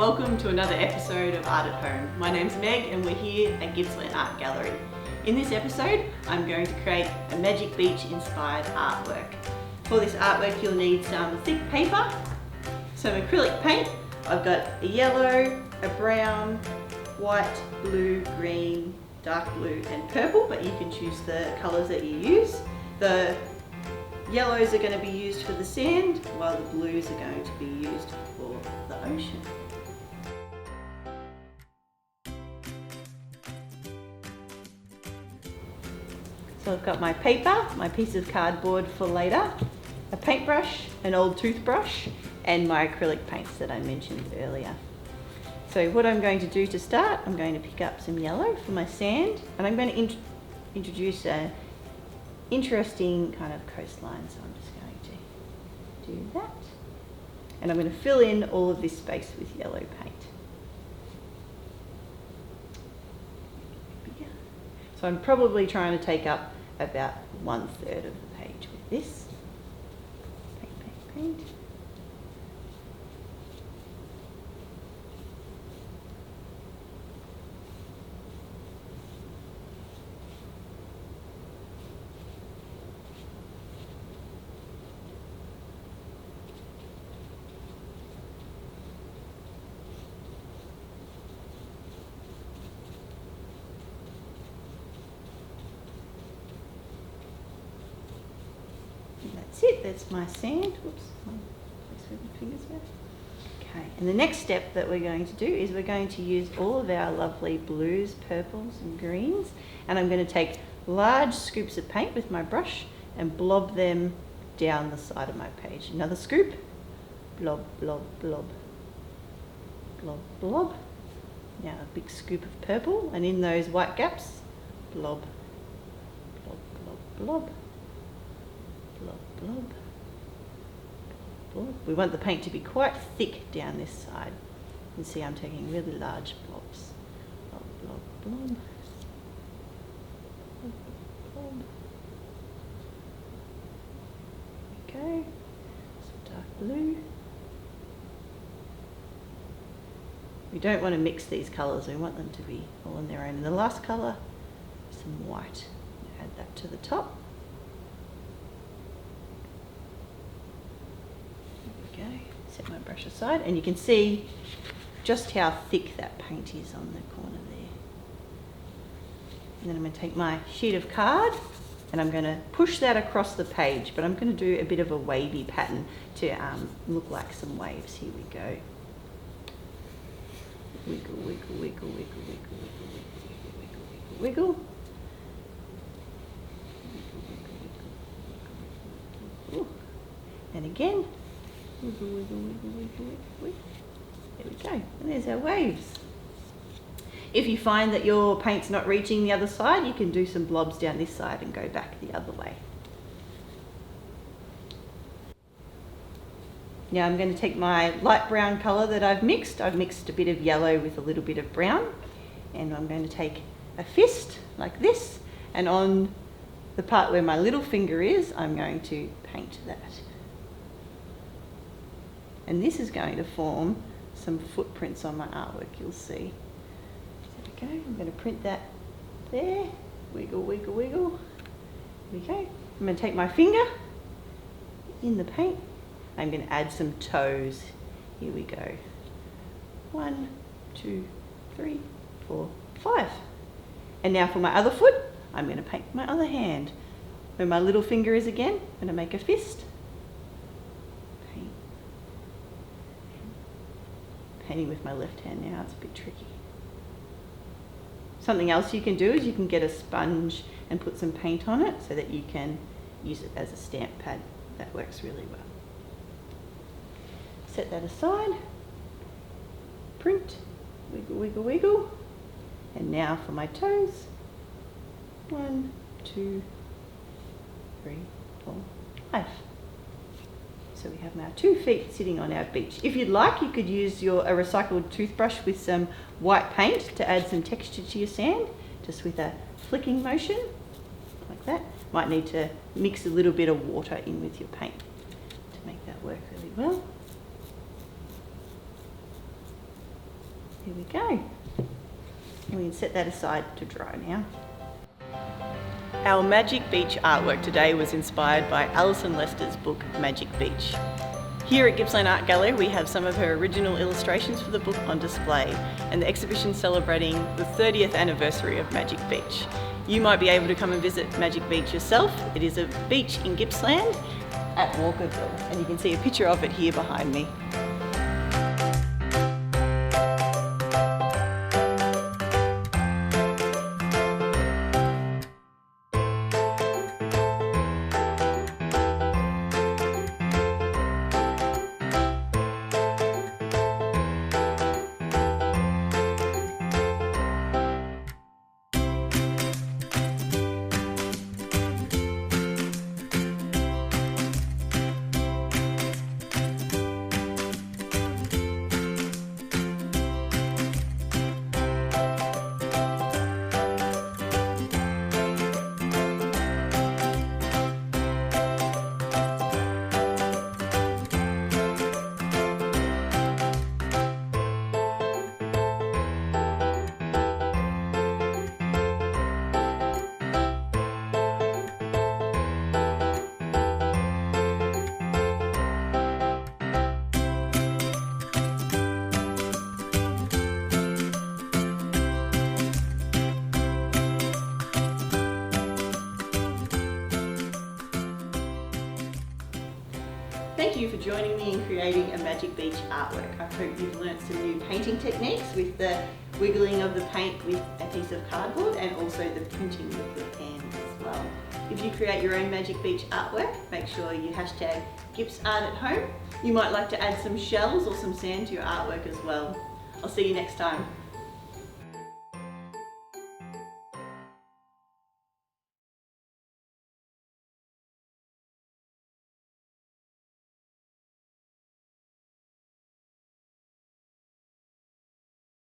welcome to another episode of Art at Home. My name's Meg and we're here at Gippsland Art Gallery. In this episode, I'm going to create a Magic Beach inspired artwork. For this artwork, you'll need some thick paper, some acrylic paint. I've got a yellow, a brown, white, blue, green, dark blue and purple, but you can choose the colours that you use. The yellows are going to be used for the sand, while the blues are going to be used for the ocean. So I've got my paper, my piece of cardboard for later, a paintbrush, an old toothbrush, and my acrylic paints that I mentioned earlier. So what I'm going to do to start, I'm going to pick up some yellow for my sand, and I'm going to introduce an interesting kind of coastline. So I'm just going to do that. And I'm going to fill in all of this space with yellow paint. So I'm probably trying to take up about 1/3 of the page with this. Paint, paint, paint. That's it, that's my sand. Whoops, place where my fingers were. Okay, and the next step that we're going to do is we're going to use all of our lovely blues, purples and greens, and I'm going to take large scoops of paint with my brush and blob them down the side of my page. Another scoop, blob, blob, blob, blob, blob. Now a big scoop of purple, and in those white gaps, blob, blob, blob, blob. Blob, blob, blob. We want the paint to be quite thick down this side. You can see I'm taking really large blobs. Blob, blob, blob. Blob, blob. Okay, some dark blue. We don't want to mix these colours, we want them to be all on their own. And the last colour, some white. Add that to the top. Set my brush aside, and you can see just how thick that paint is on the corner there. And then I'm going to take my sheet of card and I'm going to push that across the page, but I'm going to do a bit of a wavy pattern to look like some waves. Here we go. Wiggle, wiggle, wiggle, wiggle, wiggle, wiggle, wiggle, wiggle, wiggle, wiggle. Ooh. And again. Wiggle, wiggle, wiggle, wiggle, wiggle, wiggle. There we go, and there's our waves. If you find that your paint's not reaching the other side, you can do some blobs down this side and go back the other way. Now I'm going to take my light brown colour that I've mixed a bit of yellow with a little bit of brown, and I'm going to take a fist like this, and on the part where my little finger is, I'm going to paint that. And this is going to form some footprints on my artwork, you'll see. There we go, I'm going to print that there. Wiggle, wiggle, wiggle. There we go. I'm going to take my finger in the paint. I'm going to add some toes. Here we go. 1, 2, 3, 4, 5. And now for my other foot, I'm going to paint my other hand. Where my little finger is again, I'm going to make a fist. Painting with my left hand now, it's a bit tricky. Something else you can do is you can get a sponge and put some paint on it so that you can use it as a stamp pad. That works really well. Set that aside, print, wiggle, wiggle, wiggle. And now for my toes. 1, 2, 3, 4, 5. So we have now 2 feet sitting on our beach. If you'd like, you could use a recycled toothbrush with some white paint to add some texture to your sand, just with a flicking motion, like that. Might need to mix a little bit of water in with your paint to make that work really well. There we go. And we can set that aside to dry now. Our Magic Beach artwork today was inspired by Alison Lester's book Magic Beach. Here at Gippsland Art Gallery we have some of her original illustrations for the book on display, and the exhibition celebrating the 30th anniversary of Magic Beach. You might be able to come and visit Magic Beach yourself. It is a beach in Gippsland at Walkerville, and you can see a picture of it here behind me. Thank you for joining me in creating a Magic Beach artwork. I hope you've learnt some new painting techniques with the wiggling of the paint with a piece of cardboard, and also the printing with your hands as well. If you create your own Magic Beach artwork, make sure you hashtag GippsArtAtHome. You might like to add some shells or some sand to your artwork as well. I'll see you next time.